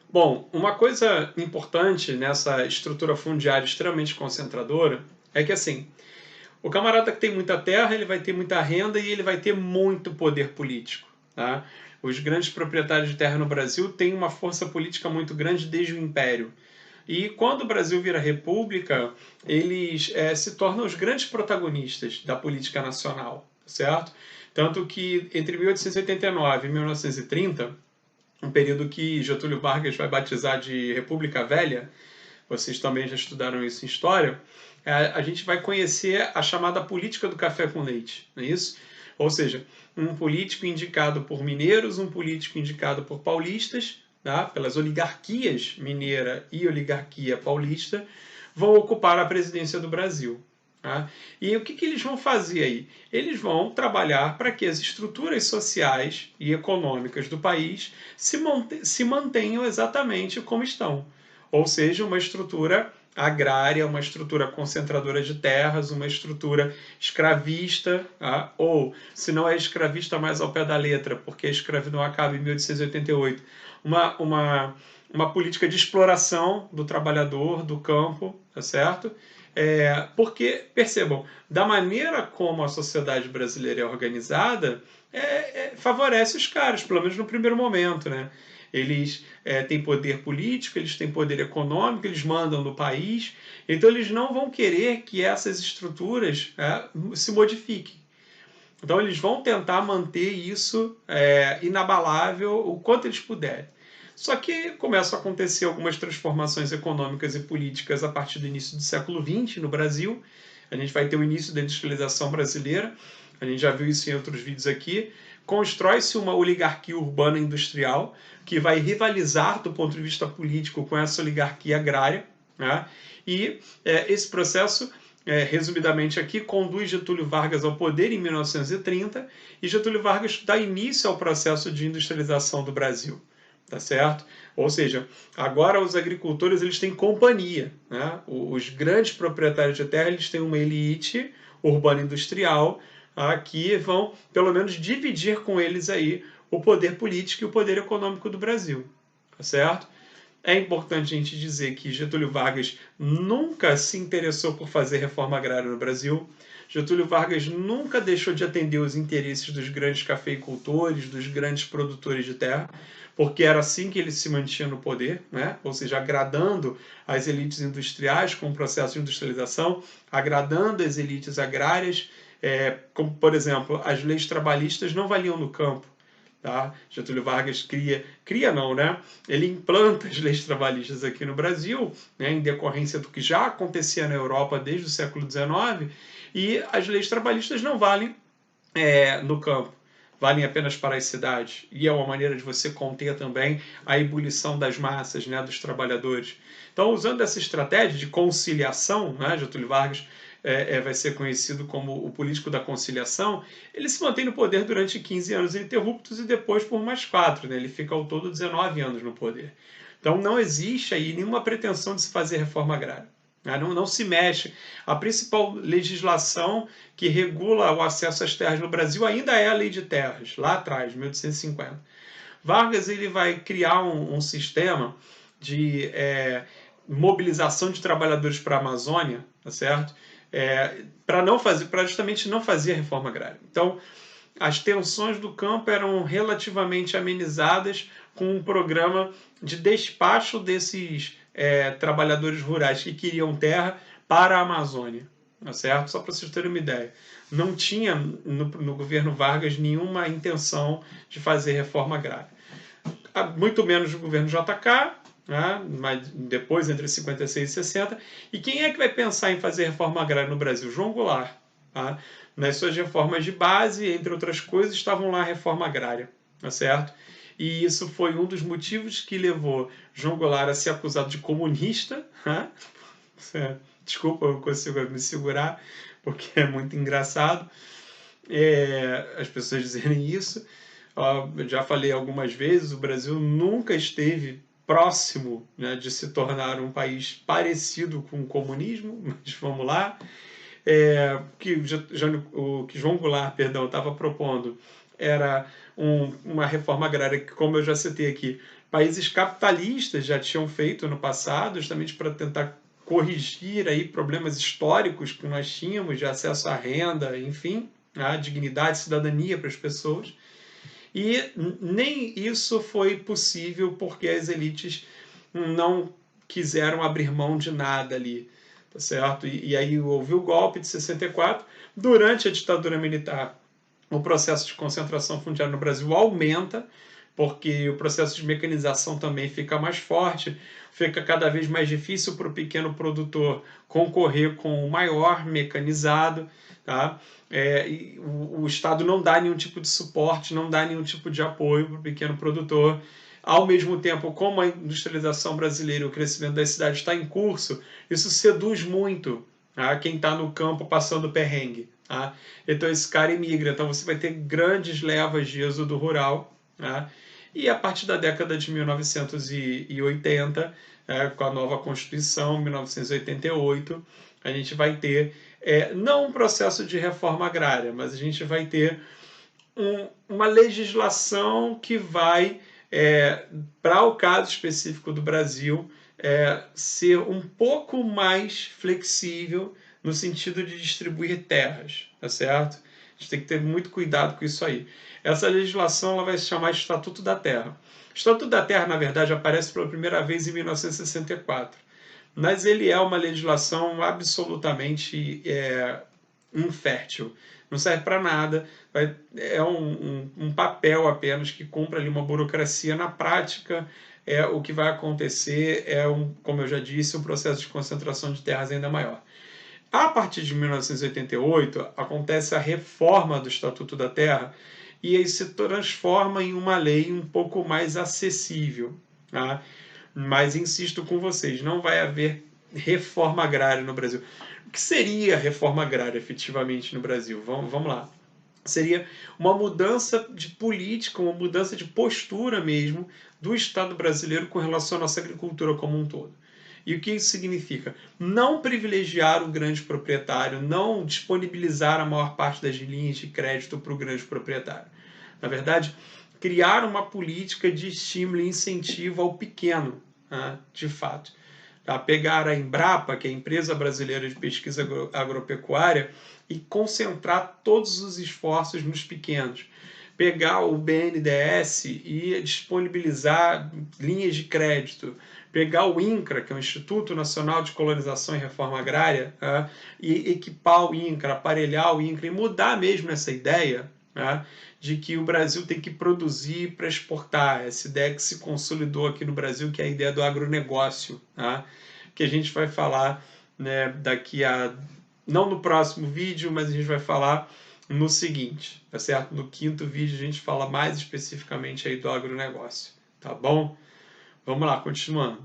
Bom, uma coisa importante nessa estrutura fundiária extremamente concentradora é que, assim, o camarada que tem muita terra, ele vai ter muita renda e ele vai ter muito poder político. Tá? Os grandes proprietários de terra no Brasil têm uma força política muito grande desde o Império. E quando o Brasil vira república, eles se tornam os grandes protagonistas da política nacional, certo? Tanto que entre 1889 e 1930, um período que Getúlio Vargas vai batizar de República Velha, vocês também já estudaram isso em história, a gente vai conhecer a chamada política do café com leite, não é isso? Ou seja, um político indicado por mineiros, um político indicado por paulistas, tá? Pelas oligarquias mineira e oligarquia paulista, vão ocupar a presidência do Brasil. Tá? E o que eles vão fazer aí? Eles vão trabalhar para que as estruturas sociais e econômicas do país se mantenham exatamente como estão. Ou seja, uma estrutura agrária, uma estrutura concentradora de terras, uma estrutura escravista, tá? Ou, se não é escravista mais ao pé da letra, porque a escravidão acaba em 1888, uma política de exploração do trabalhador, do campo, tá certo? Porque, percebam, da maneira como a sociedade brasileira é organizada, favorece os caras, pelo menos no primeiro momento, né? Eles têm poder político, eles têm poder econômico, eles mandam no país, então eles não vão querer que essas estruturas se modifiquem. Então eles vão tentar manter isso inabalável o quanto eles puderem. Só que começam a acontecer algumas transformações econômicas e políticas a partir do início do século XX no Brasil. A gente vai ter o início da industrialização brasileira, a gente já viu isso em outros vídeos aqui. Constrói-se uma oligarquia urbana industrial que vai rivalizar do ponto de vista político com essa oligarquia agrária, né? E esse processo, resumidamente aqui, conduz Getúlio Vargas ao poder em 1930 e Getúlio Vargas dá início ao processo de industrialização do Brasil. Tá certo? Ou seja, agora os agricultores eles têm companhia, né? Os grandes proprietários de terra eles têm uma elite urbana industrial que vão pelo menos dividir com eles aí o poder político e o poder econômico do Brasil, tá certo? É importante a gente dizer que Getúlio Vargas nunca se interessou por fazer reforma agrária no Brasil. Getúlio Vargas nunca deixou de atender os interesses dos grandes cafeicultores, dos grandes produtores de terra, porque era assim que ele se mantinha no poder, né? Ou seja, agradando as elites industriais com o processo de industrialização, agradando as elites agrárias, como, por exemplo, as leis trabalhistas não valiam no campo. Tá? Getúlio Vargas cria não, né? Ele implanta as leis trabalhistas aqui no Brasil, né, em decorrência do que já acontecia na Europa desde o século XIX, e as leis trabalhistas não valem no campo, valem apenas para as cidades. E é uma maneira de você conter também a ebulição das massas, né, dos trabalhadores. Então, usando essa estratégia de conciliação, né, Getúlio Vargas vai ser conhecido como o político da conciliação, ele se mantém no poder durante 15 anos ininterruptos e depois por mais 4. Né? Ele fica ao todo 19 anos no poder. Então não existe aí nenhuma pretensão de se fazer reforma agrária. Não se mexe. A principal legislação que regula o acesso às terras no Brasil ainda é a Lei de Terras, lá atrás, 1850. Vargas ele vai criar um sistema de mobilização de trabalhadores para a Amazônia, tá certo? Para justamente não fazer a reforma agrária. Então, as tensões do campo eram relativamente amenizadas com um programa de despacho desses trabalhadores rurais que queriam terra para a Amazônia, tá certo? Só para vocês terem uma ideia. Não tinha no governo Vargas nenhuma intenção de fazer reforma agrária. Muito menos no governo JK, né? Mas depois entre 56 e 60. E quem é que vai pensar em fazer reforma agrária no Brasil? João Goulart. Tá? Nas suas reformas de base, entre outras coisas, estavam lá a reforma agrária, tá certo? E isso foi um dos motivos que levou João Goulart a ser acusado de comunista. Né? Desculpa, eu não consigo me segurar, porque é muito engraçado as pessoas dizerem isso. Eu já falei algumas vezes, o Brasil nunca esteve próximo, né, de se tornar um país parecido com o comunismo, mas vamos lá. O que João Goulart, estava propondo era uma reforma agrária que, como eu já citei aqui, países capitalistas já tinham feito no passado, justamente para tentar corrigir aí problemas históricos que nós tínhamos de acesso à renda, enfim, a dignidade e cidadania para as pessoas. E nem isso foi possível porque as elites não quiseram abrir mão de nada ali, tá certo? E aí houve o golpe de 64. Durante a ditadura militar, o processo de concentração fundiária no Brasil aumenta, porque o processo de mecanização também fica mais forte, fica cada vez mais difícil para o pequeno produtor concorrer com o maior mecanizado, tá? O Estado não dá nenhum tipo de suporte, não dá nenhum tipo de apoio para o pequeno produtor. Ao mesmo tempo, como a industrialização brasileira, o crescimento das cidades está em curso, isso seduz muito, tá? Quem está no campo passando perrengue. Tá? Então esse cara imigra, então você vai ter grandes levas de êxodo rural, tá? E a partir da década de 1980, com a nova Constituição, 1988, a gente vai ter, não um processo de reforma agrária, mas a gente vai ter uma legislação que vai, para o caso específico do Brasil, ser um pouco mais flexível no sentido de distribuir terras, tá certo? A gente tem que ter muito cuidado com isso aí. Essa legislação ela vai se chamar Estatuto da Terra. O Estatuto da Terra, na verdade, aparece pela primeira vez em 1964, mas ele é uma legislação absolutamente infértil. Não serve para nada, é um papel apenas que cumpre ali uma burocracia. Na prática, o que vai acontecer como eu já disse, um processo de concentração de terras ainda maior. A partir de 1988, acontece a reforma do Estatuto da Terra e ele se transforma em uma lei um pouco mais acessível. Tá? Mas insisto com vocês, não vai haver reforma agrária no Brasil. O que seria reforma agrária efetivamente no Brasil? Vamos lá. Seria uma mudança de política, uma mudança de postura mesmo do Estado brasileiro com relação à nossa agricultura como um todo. E o que isso significa? Não privilegiar o grande proprietário, não disponibilizar a maior parte das linhas de crédito para o grande proprietário. Na verdade, criar uma política de estímulo e incentivo ao pequeno, de fato. Pegar a Embrapa, que é a Empresa Brasileira de Pesquisa Agropecuária, e concentrar todos os esforços nos pequenos. Pegar o BNDES e disponibilizar linhas de crédito. Pegar o INCRA, que é o Instituto Nacional de Colonização e Reforma Agrária, e equipar o INCRA, aparelhar o INCRA e mudar mesmo essa ideia de que o Brasil tem que produzir para exportar. Essa ideia que se consolidou aqui no Brasil, que é a ideia do agronegócio, que a gente vai falar, né, daqui a... não no próximo vídeo, mas a gente vai falar no seguinte, tá certo? No quinto vídeo a gente fala mais especificamente aí do agronegócio, tá bom? Vamos lá, continuando.